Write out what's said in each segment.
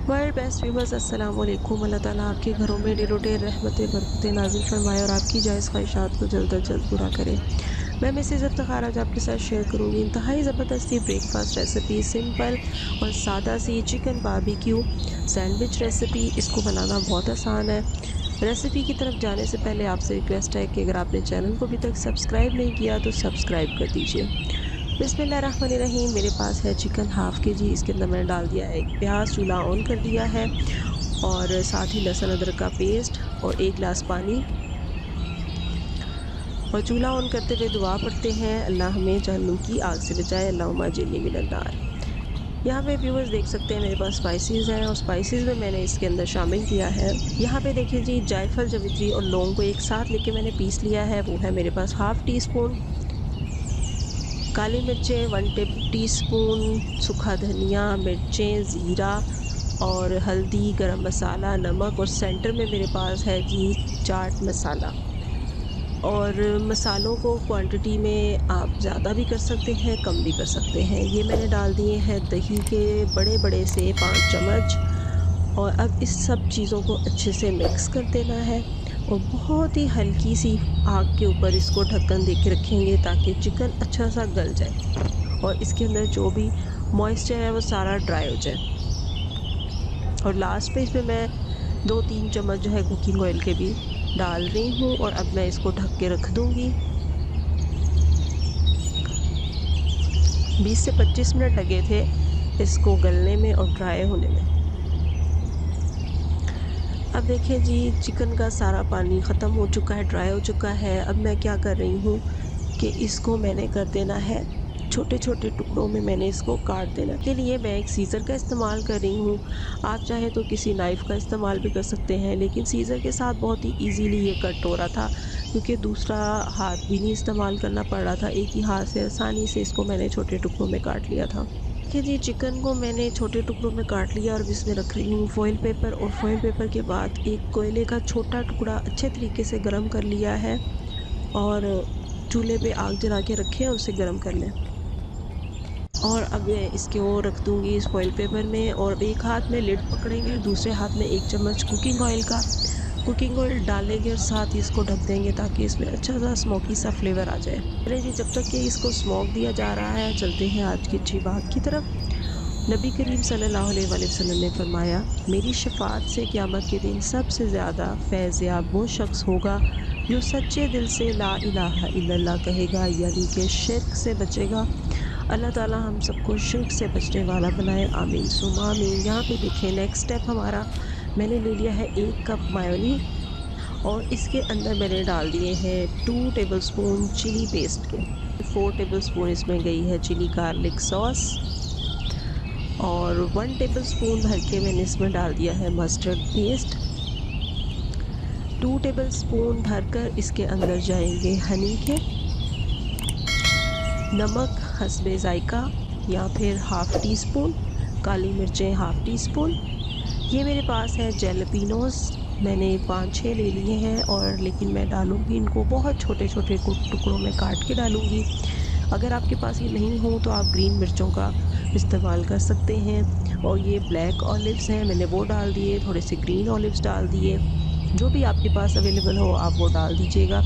World best viewers अस्सलाम वालेकुम। अल्लाह ताला आपके घरों में डे रोटे रहमतें बरकतें नाज़िल फरमाए और आपकी जायज़ ख्वाहिशात को जल्द अज जल्द पूरा करे। मैं मिसेज़ इफ्तिखार आज आपके साथ शेयर करूँगी इंतहाई ज़बरदस्त ब्रेकफास्ट रेसिपी, सिंपल और सादा सी चिकन बारबेक्यू सैंडविच रेसिपी। इसको बनाना बहुत आसान है। रेसिपी की तरफ जाने से पहले आपसे रिक्वेस्ट है कि अगर आपने चैनल को अभी तक सब्सक्राइब नहीं किया तो सब्सक्राइब कर दीजिए। बिस्मिल्लाहिर्रहमानिर्रहीम। मेरे पास है चिकन हाफ़ केजी। इसके अंदर मैंने डाल दिया है एक प्याज, चूल्हा ऑन कर दिया है और साथ ही लहसुन अदरक का पेस्ट और 1 गिलास पानी। और चूल्हा ऑन करते हुए दुआ पढ़ते हैं, अल्लाह हमें जहन्नुम की आग से बचाए, अल्लाहुम्मा अजिरनी मिनन नार। यहाँ पे व्यूअर्स देख सकते हैं मेरे पास स्पाइसेस हैं और स्पाइसेस में मैंने इसके अंदर शामिल किया है। यहाँ पे देखिए जी, जायफल, जवित्री और लौंग को एक साथ लेके मैंने पीस लिया है। वो है मेरे पास हाफ़ टी स्पून। काली मिर्चें 1 टीस्पून, सूखा धनिया, मिर्चें, ज़ीरा और हल्दी, गरम मसाला, नमक और सेंटर में मेरे पास है जी चाट मसाला। और मसालों को क्वांटिटी में आप ज़्यादा भी कर सकते हैं, कम भी कर सकते हैं। ये मैंने डाल दिए हैं दही के बड़े-बड़े से 5 चम्मच। और अब इस सब चीज़ों को अच्छे से मिक्स कर देना है और बहुत ही हल्की सी आग के ऊपर इसको ढक्कन दे के रखेंगे ताकि चिकन अच्छा सा गल जाए और इसके अंदर जो भी मॉइस्चर है वो सारा ड्राई हो जाए। और लास्ट पे इसमें मैं 2-3 चम्मच जो है कुकिंग ऑयल के भी डाल रही हूँ और अब मैं इसको ढक के रख दूँगी। 20 से 25 मिनट लगे थे इसको गलने में और ड्राई होने में। अब देखिए जी, चिकन का सारा पानी ख़त्म हो चुका है, ड्राई हो चुका है। अब मैं क्या कर रही हूँ कि इसको मैंने कर देना है छोटे-छोटे टुकड़ों में, मैंने इसको काट देना है। के लिए मैं एक सीज़र का इस्तेमाल कर रही हूँ। आप चाहे तो किसी नाइफ़ का इस्तेमाल भी कर सकते हैं, लेकिन सीज़र के साथ बहुत ही ईज़िली ये कट हो रहा था क्योंकि दूसरा हाथ भी नहीं इस्तेमाल करना पड़ रहा था। एक ही हाथ से आसानी से इसको मैंने छोटे टुकड़ों में काट लिया था। देखिए जी, चिकन को मैंने छोटे टुकड़ों में काट लिया और अब इसमें रख रही हूँ फ़ॉइल पेपर और फ़ॉइल पेपर के बाद एक कोयले का छोटा टुकड़ा अच्छे तरीके से गरम कर लिया है और चूल्हे पे आग जला के रखे हैं, उसे गरम कर लें। और अब मैं इसके वो रख दूँगी इस फ़ॉइल पेपर में और एक हाथ में लिड पकड़ेंगे और दूसरे हाथ में 1 चम्मच कुकिंग ऑयल डालेंगे और साथ ही इसको ढक देंगे ताकि इसमें अच्छा-सा स्मोकी सा फ्लेवर आ जाए। चलिए जी, जब तक कि इसको स्मोक दिया जा रहा है, चलते हैं आज की अच्छी बात की तरफ। नबी करीम सल्लल्लाहु अलैहि वसल्लम ने फरमाया, मेरी शफ़ाअत से क़यामत के दिन सबसे ज़्यादा फ़ैज़याब वो शख़्स होगा जो सच्चे दिल से ला इलाहा इल्लल्लाह कहेगा, यानी कि शिर्क से बचेगा। अल्लाह ताला हम सबको शिर्क से बचने वाला बनाए, आमीन सुम्मा आमीन। यहाँ पे देखिए नेक्स्ट स्टेप हमारा, मैंने ले लिया है 1 कप मायोनी और इसके अंदर मैंने डाल दिए हैं 2 टेबलस्पून चिली पेस्ट के। 4 टेबलस्पून इसमें गई है चिली गार्लिक सॉस और 1 टेबलस्पून भर के मैंने इसमें डाल दिया है मस्टर्ड पेस्ट। 2 टेबलस्पून भरकर इसके अंदर जाएँगे हनी के, नमक हस्बे ज़ायक़ा या फिर हाफ़ टी स्पून, काली मिर्चें हाफ़ टी स्पून। ये मेरे पास है जैलपिनोज़, मैंने 5-6 ले लिए हैं और लेकिन मैं डालूँगी इनको बहुत छोटे-छोटे टुकड़ों में काट के डालूँगी। अगर आपके पास ये नहीं हो तो आप ग्रीन मिर्चों का इस्तेमाल कर सकते हैं। और ये ब्लैक ऑलिव्स हैं, मैंने वो डाल दिए, थोड़े से ग्रीन ऑलिव्स डाल दिए। जो भी आपके पास अवेलेबल हो आप वो डाल दीजिएगा।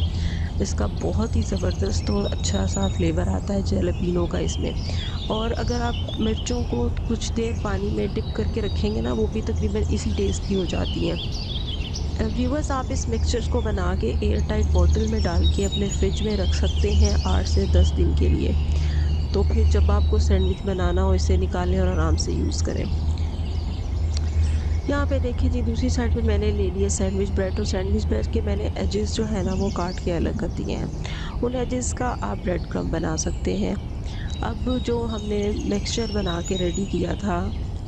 इसका बहुत ही ज़बरदस्त और अच्छा-सा फ्लेवर आता है जैलपिनो का इसमें। और अगर आप मिर्चों को कुछ देर पानी में डिप करके रखेंगे ना, वो भी तकरीबन इसी टेस्ट की हो जाती हैं। व्यूअर्स, आप इस मिक्सचर्स को बना के एयर टाइट बॉटल में डाल के अपने फ्रिज में रख सकते हैं 8 से 10 दिन के लिए। तो फिर जब आपको सैंडविच बनाना हो इसे निकालें और आराम से यूज़ करें। यहाँ पे देखिए जी, दूसरी साइड पे मैंने ले लिए सैंडविच ब्रेड और सैंडविच ब्रेड के मैंने एजेस जो है ना वो काट के अलग कर दिए हैं। उन एजेस का आप ब्रेड क्रम्ब बना सकते हैं। अब जो हमने मिक्सचर बना के रेडी किया था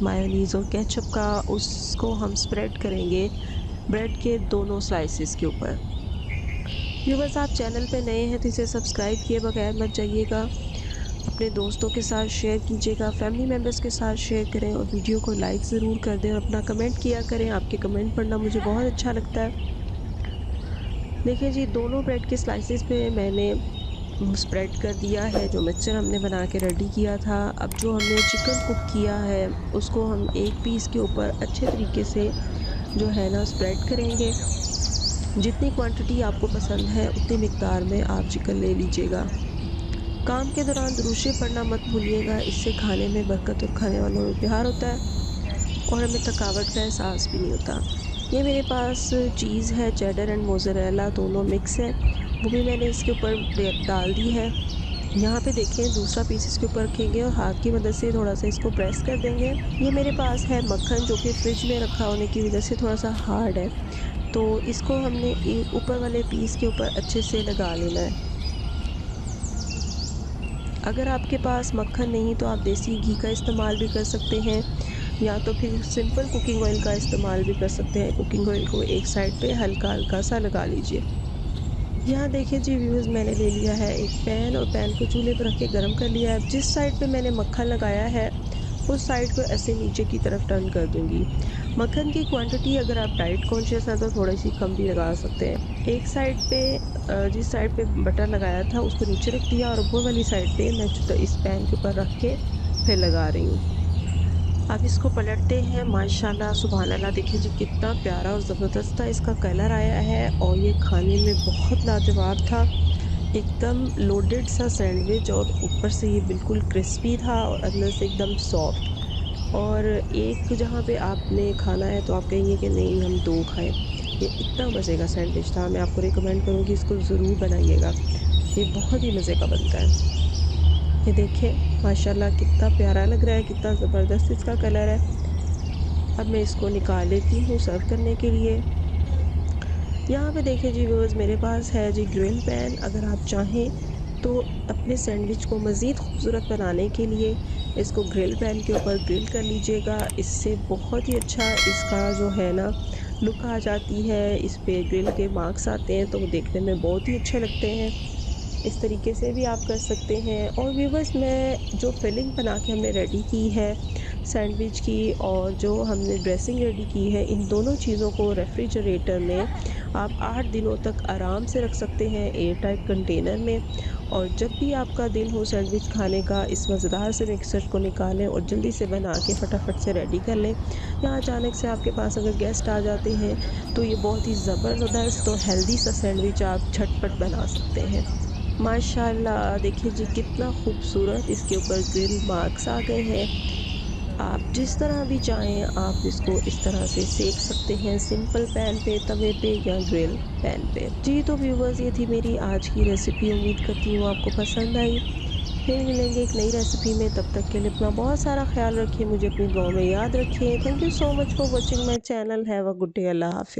मायोनीज़ और केचप का, उसको हम स्प्रेड करेंगे ब्रेड के दोनों स्लाइसेस के ऊपर। व्यूअर्स, आप चैनल पे नए हैं तो इसे सब्सक्राइब किए बगैर मत जाइएगा। अपने दोस्तों के साथ शेयर कीजिएगा, फैमिली मेम्बर्स के साथ शेयर करें और वीडियो को लाइक ज़रूर कर दें और अपना कमेंट किया करें। आपके कमेंट पढ़ना मुझे बहुत अच्छा लगता है। देखिए जी, दोनों ब्रेड के स्लाइसेस पे मैंने स्प्रेड कर दिया है, जो मिक्सचर हमने बना के रेडी किया था। अब जो हमने चिकन कुक किया है उसको हम एक पीस के ऊपर अच्छे तरीके से जो है ना स्प्रेड करेंगे। जितनी क्वांटिटी आपको पसंद है उतनी मिकदार में आप चिकन ले लीजिएगा। काम के दौरान दुरूद शरीफ पढ़ना मत भूलिएगा, इससे खाने में बरकत और खाने वालों में प्यार होता है और हमें थकावट का एहसास भी नहीं होता। ये मेरे पास चीज़ है, चेडर एंड मोज़रेला दोनों मिक्स है, वो भी मैंने इसके ऊपर डाल दी है। यहाँ पे देखें दूसरा पीस इसके ऊपर रखेंगे और हाथ की मदद से थोड़ा सा इसको प्रेस कर देंगे। ये मेरे पास है मक्खन, जो कि फ्रिज में रखा होने की वजह से थोड़ा सा हार्ड है, तो इसको हमने ऊपर वाले पीस के ऊपर अच्छे से लगा लेना है। अगर आपके पास मक्खन नहीं तो आप देसी घी का इस्तेमाल भी कर सकते हैं, या तो फिर सिंपल कुकिंग ऑयल का इस्तेमाल भी कर सकते हैं। कुकिंग ऑयल को एक साइड पे हल्का-हल्का सा लगा लीजिए। यहाँ देखिए जी व्यूअर्स, मैंने ले लिया है एक पैन और पैन को चूल्हे पर रख के गरम कर लिया है। जिस साइड पे मैंने मक्खन लगाया है उस साइड को ऐसे नीचे की तरफ टर्न कर दूँगी। मक्खन की क्वांटिटी अगर आप डाइट कॉन्शियस हैं तो थोड़ी-सी कम भी लगा सकते हैं। एक साइड पे जिस साइड पे बटर लगाया था उसको नीचे रख दिया और ऊपर वाली साइड पे मैं इस पैन के ऊपर रख के फिर लगा रही हूँ। अब इसको पलटते हैं, माशाल्लाह सुभान अल्लाह, देखिए जी कितना प्यारा और ज़बरदस्त सा इसका कलर आया है और ये खाने में बहुत लाजवाब था। एकदम लोडेड सा सैंडविच और ऊपर से ये बिल्कुल क्रिस्पी था और अंदर से एकदम सॉफ्ट। और एक जहाँ पे आपने खाना है तो आप कहेंगे कि नहीं हम 2 खाएँ। ये इतना मज़े का सैंडविच था, मैं आपको रिकमेंड करूँगी इसको ज़रूर बनाइएगा। ये बहुत ही मज़े का बनता है। ये देखें माशाल्लाह कितना प्यारा लग रहा है, कितना ज़बरदस्त इसका कलर है। अब मैं इसको निकाल लेती हूँ सर्व करने के लिए। यहाँ पे देखिए जी व्यूअर्स, मेरे पास है जी ग्रिल पैन। अगर आप चाहें तो अपने सैंडविच को मज़ीद खूबसूरत बनाने के लिए इसको ग्रिल पैन के ऊपर ग्रिल कर लीजिएगा। इससे बहुत ही अच्छा इसका जो है ना लुक आ जाती है। इस पे ग्रिल के मार्क्स आते हैं तो वो देखने में बहुत ही अच्छे लगते हैं। इस तरीके से भी आप कर सकते हैं। और व्यूवर्स, मैं जो फिलिंग बना के हमने रेडी की है सैंडविच की और जो हमने ड्रेसिंग रेडी की है, इन दोनों चीज़ों को रेफ्रिजरेटर में आप 8 दिनों तक आराम से रख सकते हैं एयर टाइट कंटेनर में। और जब भी आपका दिल हो सैंडविच खाने का, इस मज़ेदार से मिक्सचर को निकालें और जल्दी से बना के फटाफट से रेडी कर लें। या अचानक से आपके पास अगर गेस्ट आ जाते हैं तो ये बहुत ही ज़बरदस्त और हेल्दी सा सैंडविच आप झटपट बना सकते हैं। माशाल्लाह, देखिए जी कितना खूबसूरत इसके ऊपर ग्रिल मार्क्स आ गए हैं। आप जिस तरह भी चाहें आप इसको इस तरह से सेक सकते हैं, सिंपल पैन पे, तवे पे या ग्रिल पैन पे। जी तो व्यूवर्स, ये थी मेरी आज की रेसिपी, उम्मीद करती हूँ आपको पसंद आई। फिर मिलेंगे एक नई रेसिपी में, तब तक के लिए अपना बहुत सारा ख्याल रखिए, मुझे अपनी दुआओं में याद रखिए। Thank you so much for watching my channel. Have a good day. अल्लाह हाफ़िज़।